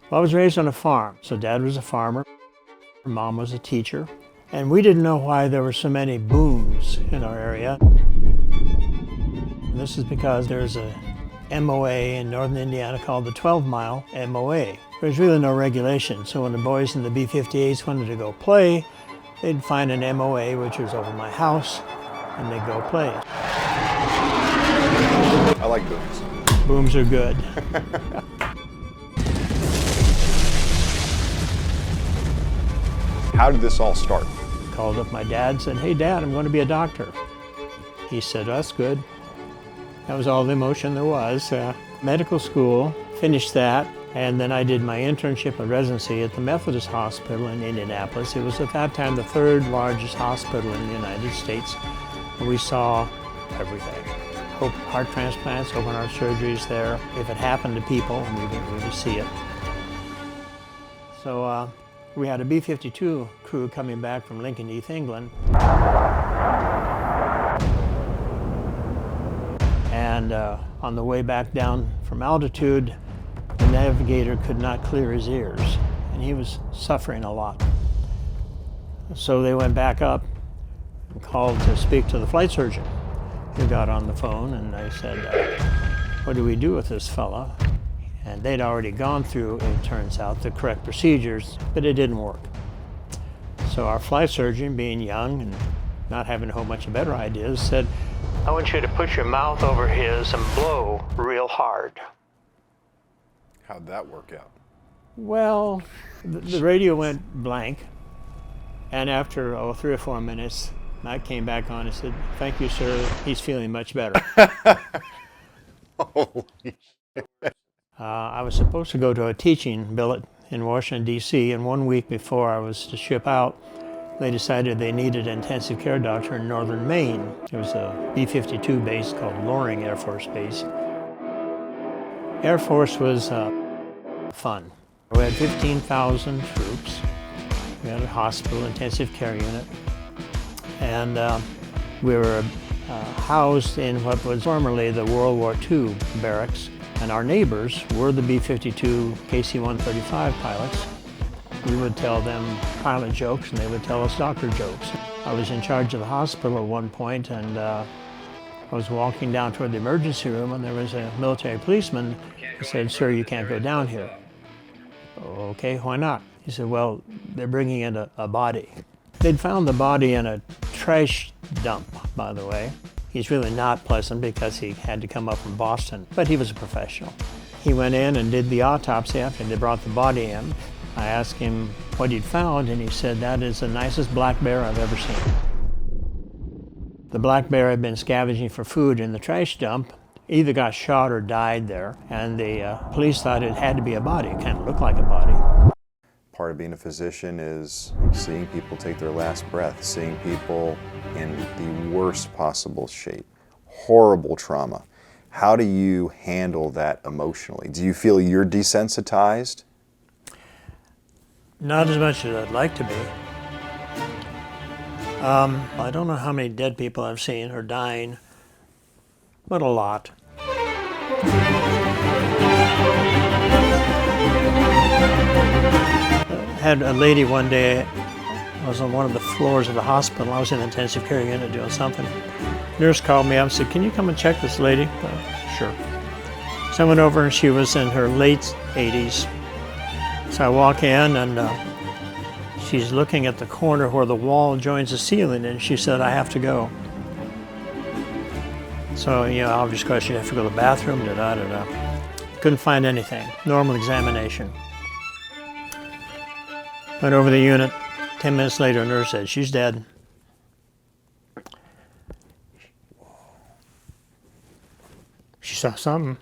Well, I was raised on a farm, so Dad was a farmer, Mom was a teacher, and we didn't know why there were so many booms in our area. And this is because there's a MOA in northern Indiana called the 12-mile MOA. There's really no regulation, so when the boys in the B-58s wanted to go play, they'd find an MOA, which was over my house, and they'd go play. I like booms. Booms are good. How did this all start? Called up my dad and said, "Hey Dad, I'm going to be a doctor." He said, "That's good." That was all the emotion there was. Medical school, finished that, and then I did my internship and residency at the Methodist Hospital in Indianapolis. It was at that time the third largest hospital in the United States. And we saw everything. Heart transplants, open heart surgeries there. If it happened to people, we would see it. So we had a B-52 crew coming back from Lincoln Heath, England. And on the way back down from altitude, the navigator could not clear his ears, and he was suffering a lot. So they went back up and called to speak to the flight surgeon, who got on the phone, and I said, "What do we do with this fella?" And they'd already gone through, it turns out, the correct procedures, but it didn't work. So our flight surgeon, being young and not having a whole bunch of better ideas, said, "I want you to put your mouth over his and blow real hard." How'd that work out? Well, the radio went blank, and after 3 or 4 minutes, Matt came back on and said, "Thank you, sir, he's feeling much better." Holy shit. I was supposed to go to a teaching billet in Washington, D.C., and 1 week before I was to ship out, they decided they needed an intensive care doctor in northern Maine. There was a B-52 base called Loring Air Force Base. Air Force was fun. We had 15,000 troops. We had a hospital, intensive care unit, and we were housed in what was formerly the World War II barracks, and our neighbors were the B-52 KC-135 pilots. We would tell them pilot jokes, and they would tell us doctor jokes. I was in charge of the hospital at one point, and I was walking down toward the emergency room, and there was a military policeman who said, "Sir, you can't go down here." "Okay, why not?" He said, "Well, they're bringing in a body." They'd found the body in a trash dump, by the way. He's really not pleasant because he had to come up from Boston, but he was a professional. He went in and did the autopsy after they brought the body in. I asked him what he'd found, and he said, "That is the nicest black bear I've ever seen." The black bear had been scavenging for food in the trash dump, either got shot or died there, and the police thought it had to be a body. It kind of looked like a body. Part of being a physician is seeing people take their last breath, seeing people in the worst possible shape, horrible trauma. How do you handle that emotionally? Do you feel you're desensitized? Not as much as I'd like to be. I don't know how many dead people I've seen or dying, but a lot. I had a lady one day, I was on one of the floors of the hospital. I was in the intensive care unit doing something. Nurse called me up and said, "Can you come and check this lady?" Sure. So I went over, and she was in her late 80s. So I walk in, and she's looking at the corner where the wall joins the ceiling, and she said, "I have to go." So, obvious question, you have to go to the bathroom, da-da-da-da. Couldn't find anything. Normal examination. Went over the unit. 10 minutes later, a nurse said, "She's dead." She saw something.